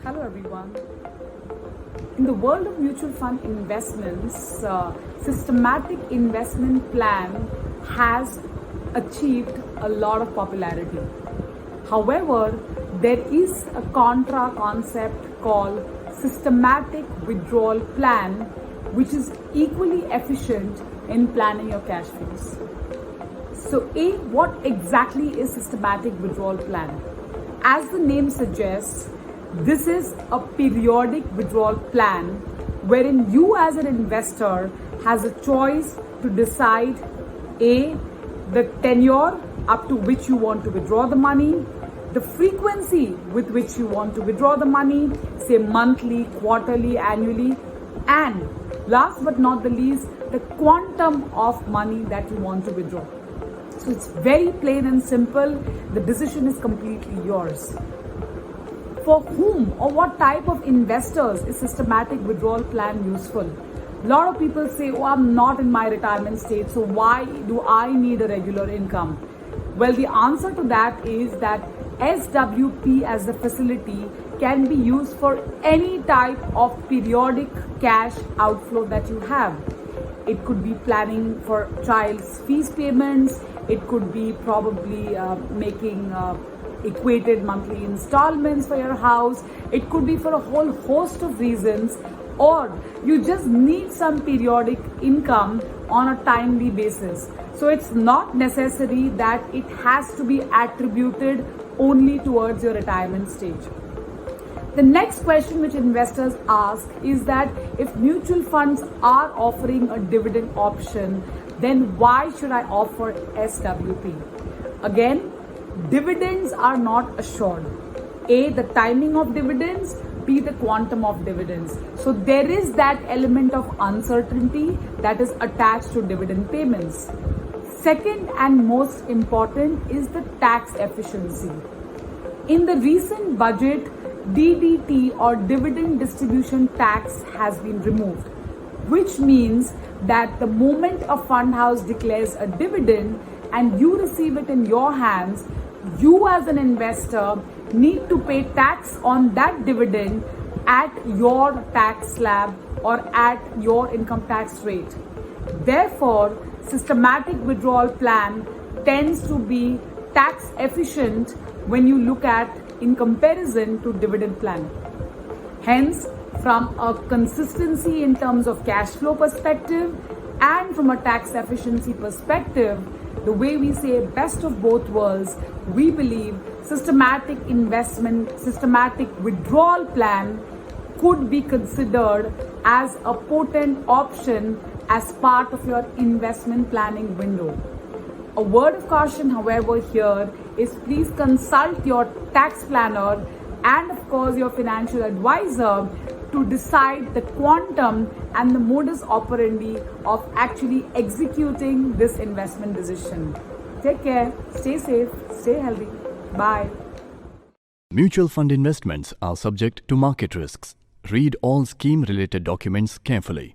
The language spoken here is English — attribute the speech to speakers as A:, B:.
A: Hello everyone. In the world of mutual fund investments, systematic investment plan has achieved a lot of popularity. However, there is a contra concept called systematic withdrawal plan, which is equally efficient in planning your cash flows. So, what exactly is systematic withdrawal plan? As the name suggests, this is a periodic withdrawal plan wherein you as an investor has a choice to decide the tenure up to which you want to withdraw the money, the frequency with which you want to withdraw the money, say monthly, quarterly, annually, and last but not the least, the quantum of money that you want to withdraw. So it's very plain and simple. The decision is completely yours. For whom or what type of investors is systematic withdrawal plan useful? A lot of people say, oh, I'm not in my retirement stage, so why do I need a regular income? Well, the answer to that is that SWP as a facility can be used for any type of periodic cash outflow that you have. It could be planning for child's fees payments. It could be probably making equated monthly installments for your house. It could be for a whole host of reasons, or you just need some periodic income on a timely basis. So it's not necessary that it has to be attributed only towards your retirement stage. The next question which investors ask is that if mutual funds are offering a dividend option, then why should I offer SWP? Again, dividends are not assured. A, the timing of dividends, B, the quantum of dividends. So there is that element of uncertainty that is attached to dividend payments. Second and most important is the tax efficiency. In the recent budget, DDT or dividend distribution tax has been removed, which means that the moment a fund house declares a dividend and you receive it in your hands, you as an investor need to pay tax on that dividend at your tax slab or at your income tax rate. Therefore, systematic withdrawal plan tends to be tax efficient when you look at in comparison to dividend plan. Hence, from a consistency in terms of cash flow perspective and from a tax efficiency perspective, the way we say best of both worlds, we believe systematic withdrawal plan could be considered as a potent option as part of your investment planning window. A word of caution, however, here is please consult your tax planner and of course your financial advisor to decide the quantum and the modus operandi of actually executing this investment decision. Take care, stay safe, stay healthy. Bye.
B: Mutual fund investments are subject to market risks. Read all scheme-related documents carefully.